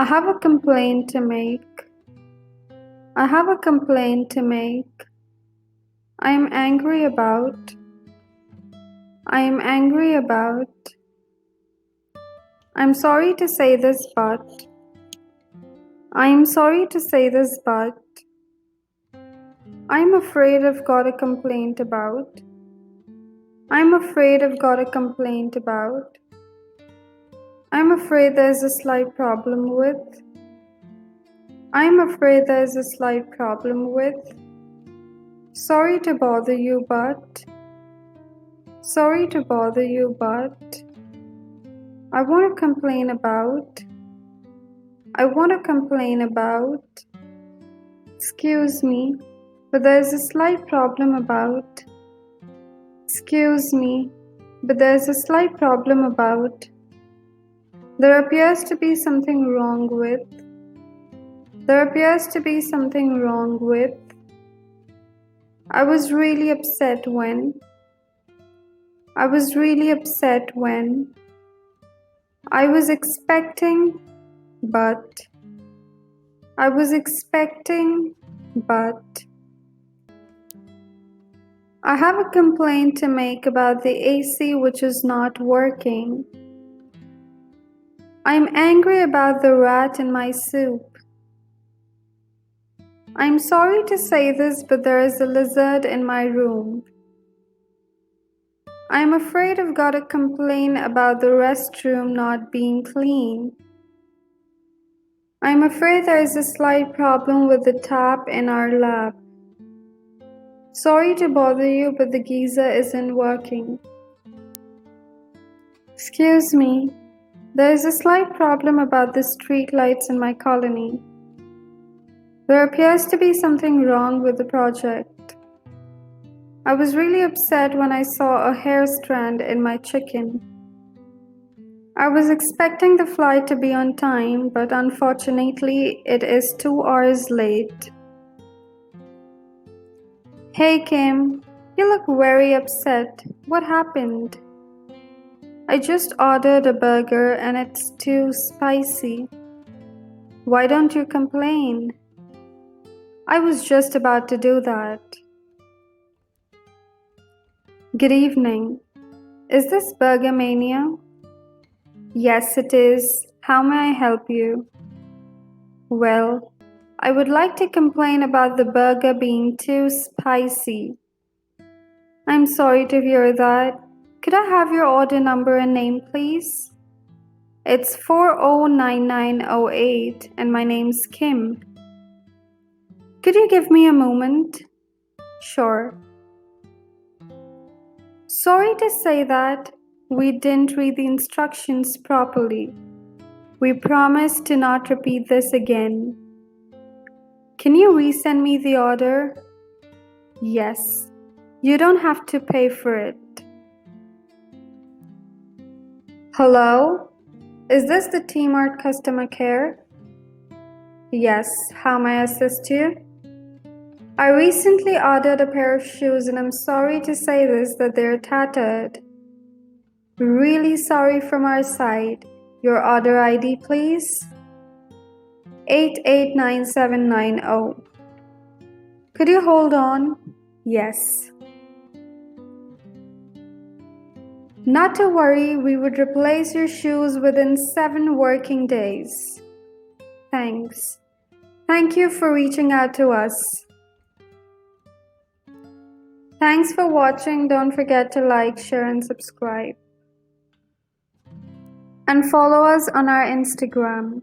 I have a complaint to make. I have a complaint to make. I am angry about. I am angry about. I'm sorry to say this, but. I am sorry to say this, but. I'm afraid I've got a complaint about. I'm afraid I've got a complaint about. I'm afraid there's a slight problem with. I'm afraid there's a slight problem with. Sorry to bother you, but. Sorry to bother you, but. I want to complain about. I want to complain about. Excuse me, but there's a slight problem about. Excuse me, but there's a slight problem about. There appears to be something wrong with. There appears to be something wrong with. I was really upset when. I was really upset when. I was expecting, but. I was expecting, but. I have a complaint to make about the AC which is not working. I'm angry about the rat in my soup. I'm sorry to say this, but there is a lizard in my room. I'm afraid I've got to complain about the restroom not being clean. I'm afraid there is a slight problem with the tap in our lab. Sorry to bother you, but the geyser isn't working. Excuse me, there is a slight problem about the street lights in my colony. There appears to be something wrong with the project. I was really upset when I saw a hair strand in my chicken. I was expecting the flight to be on time, but unfortunately it is 2 hours late. Hey Kim, you look very upset. What happened? I just ordered a burger and it's too spicy. Why don't you complain? I was just about to do that. Good evening. Is this Burger Mania? Yes, it is. How may I help you? Well, I would like to complain about the burger being too spicy. I'm sorry to hear that. Could I have your order number and name, please? It's 409908 and my name's Kim. Could you give me a moment? Sure. Sorry to say that we didn't read the instructions properly. We promise to not repeat this again. Can you resend me the order? Yes. You don't have to pay for it. Hello? Is this the T-Mart customer care? Yes. How may I assist you? I recently ordered a pair of shoes and I'm sorry to say this that they're tattered. Really sorry from our side. Your order ID, please? 889790. Could you hold on? Yes. Not to worry, we would replace your shoes within 7 working days. Thanks. Thank you for reaching out to us. Thanks for watching. Don't forget to like, share, and subscribe. And follow us on our Instagram.